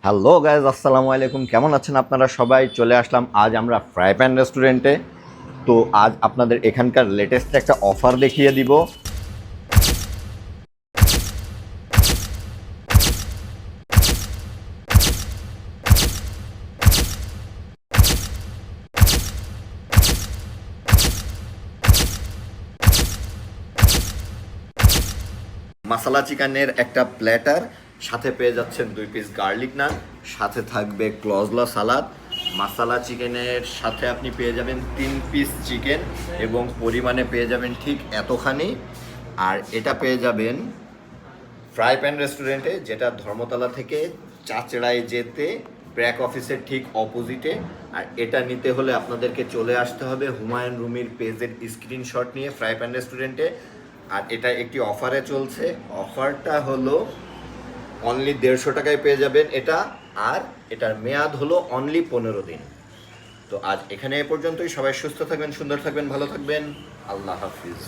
Hello guys, আসসালামু আলাইকুম। কেমন আছেন আপনারা সবাই? চলে আসলাম আজ আমরা ফ্রাই প্যান রেস্টুরেন্টে। তো আজ আপনাদের এখানকার লেটেস্ট একটা অফার দেখিয়ে দিব। মাসালা চিকেনের একটা প্ল্যাটার, সাথে পেয়ে যাচ্ছেন 2 পিস গার্লিক নান, সাথে থাকবে ক্লজলা সালাদ। মাসালা চিকেনের সাথে আপনি পেয়ে যাবেন 3 পিস চিকেন এবং পরিমাণে পেয়ে যাবেন ঠিক এতখানি। আর এটা পেয়ে যাবেন ফ্রাই প্যান রেস্টুরেন্টে, যেটা ধর্মতলা থেকে চাচড়ায় যেতে ব্র্যাক অফিসের ঠিক অপোজিটে। আর এটা নিতে হলে আপনাদেরকে চলে আসতে হবে হুমায়ুন রুমির পেজের স্ক্রিনশট নিয়ে ফ্রাই প্যান রেস্টুরেন্টে। আর এটা একটি অফারে চলছে। অফারটা হলো অনলি 150 টাকায় পেয়ে যাবেন এটা। আর এটার মেয়াদ হলো অনলি 15 দিন। তো আজ এখানে এ পর্যন্তই। সবাই সুস্থ থাকবেন, সুন্দর থাকবেন, ভালো থাকবেন। আল্লাহ হাফিজ।